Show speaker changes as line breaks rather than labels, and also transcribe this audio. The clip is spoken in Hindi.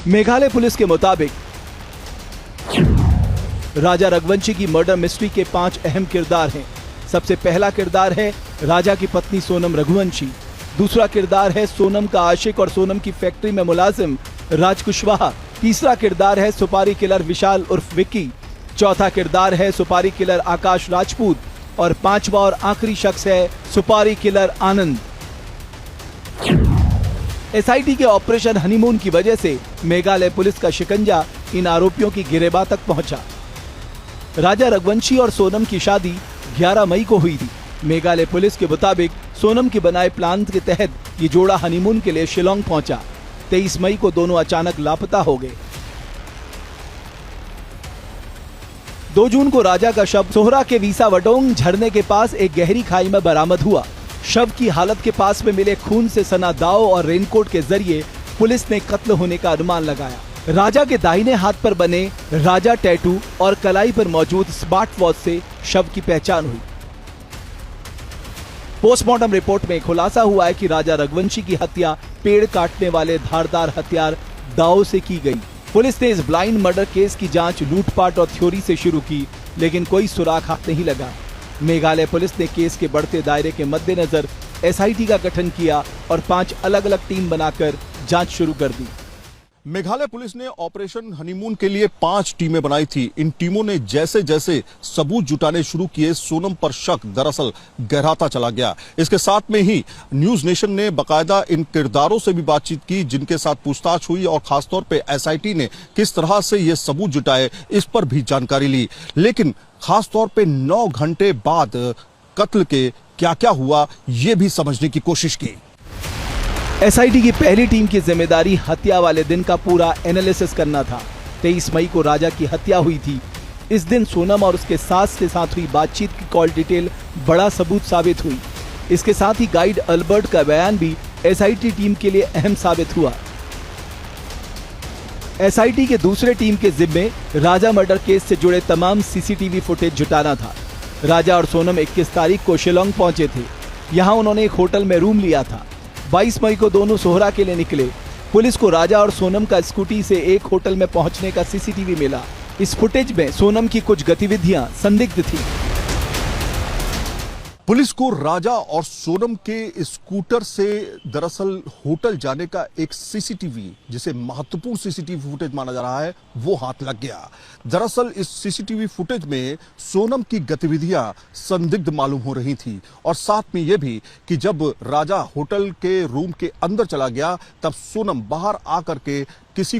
मेघालय पुलिस के मुताबिक राजा रघुवंशी की मर्डर मिस्ट्री के 5 अहम किरदार हैं। सबसे पहला किरदार है राजा की पत्नी सोनम रघुवंशी। दूसरा किरदार है सोनम का आशिक और सोनम की फैक्ट्री में मुलाजिम राज कुशवाहा। तीसरा किरदार है सुपारी किलर विशाल उर्फ विक्की। चौथा किरदार है सुपारी किलर आकाश राजपूत और पांचवा और आखिरी शख्स है सुपारी किलर आनंद। एसआईटी के ऑपरेशन हनीमून की वजह से मेघालय पुलिस का शिकंजा इन आरोपियों की गिरेबान तक पहुंचा। राजा रघुवंशी और सोनम की शादी 11 मई को हुई थी। मेघालय पुलिस के मुताबिक सोनम के बनाए प्लान के तहत ये जोड़ा हनीमून के लिए शिलोंग पहुंचा। 23 मई को दोनों अचानक लापता हो गए। 2 जून को राजा का शव सोहरा के वीसा वडोंग झरने के पास एक गहरी खाई में बरामद हुआ। शव की हालत के पास में मिले खून से सना दाव और रेनकोट के जरिए पुलिस ने कत्ल होने का अनुमान लगाया। राजा के दाहिने हाथ पर बने राजा टैटू और कलाई पर मौजूद स्मार्ट वॉच से शव की पहचान हुई। पोस्टमार्टम रिपोर्ट में खुलासा हुआ है कि राजा रघुवंशी की हत्या पेड़ काटने वाले धारदार हथियार दाव से की गई। पुलिस ने इस ब्लाइंड मर्डर केस की जांच लूटपाट और थ्योरी से शुरू की, लेकिन कोई सुराग हाथ नहीं लगा। मेघालय पुलिस ने केस के बढ़ते दायरे के मद्देनजर एसआईटी का गठन किया और 5 अलग अलग टीम बनाकर जांच शुरू कर दी।
मेघालय पुलिस ने ऑपरेशन हनीमून के लिए 5 टीमें बनाई थी। इन टीमों ने जैसे जैसे सबूत जुटाने शुरू किए, सोनम पर शक दरअसल गहराता चला गया। इसके साथ में ही न्यूज नेशन ने बकायदा इन किरदारों से भी बातचीत की जिनके साथ पूछताछ हुई और खासतौर पे एसआईटी ने किस तरह से ये सबूत जुटाए इस पर भी जानकारी ली। लेकिन खासतौर पे 9 घंटे बाद कत्ल के क्या क्या हुआ ये भी समझने की कोशिश की।
एसआईटी की पहली टीम की जिम्मेदारी हत्या वाले दिन का पूरा एनालिसिस करना था। 23 मई को राजा की हत्या हुई थी। इस दिन सोनम और उसके सास के साथ हुई बातचीत की कॉल डिटेल बड़ा सबूत साबित हुई। इसके साथ ही गाइड अल्बर्ट का बयान भी एसआईटी टीम के लिए अहम साबित हुआ। एसआईटी के दूसरे टीम के जिम्मे राजा मर्डर केस से जुड़े तमाम सीसीटीवी फुटेज जुटाना था। राजा और सोनम 21 तारीख को शिलोंग पहुंचे थे। यहां उन्होंने एक होटल में रूम लिया था। 22 मई को दोनों सोहरा के लिए निकले। पुलिस को राजा और सोनम का स्कूटी से एक होटल में पहुंचने का सीसीटीवी मिला। इस फुटेज में सोनम की कुछ गतिविधियां संदिग्ध थी।
पुलिस को राजा और सोनम के स्कूटर से दरअसल होटल जाने का एक सीसीटीवी, जिसे महत्वपूर्ण सीसीटीवी फुटेज माना जा रहा है, वो हाथ लग गया। दरअसल इस सीसीटीवी फुटेज में सोनम की गतिविधियां संदिग्ध मालूम हो रही थी और साथ में यह भी कि जब राजा होटल के रूम के अंदर चला गया तब सोनम बाहर आकर के किसी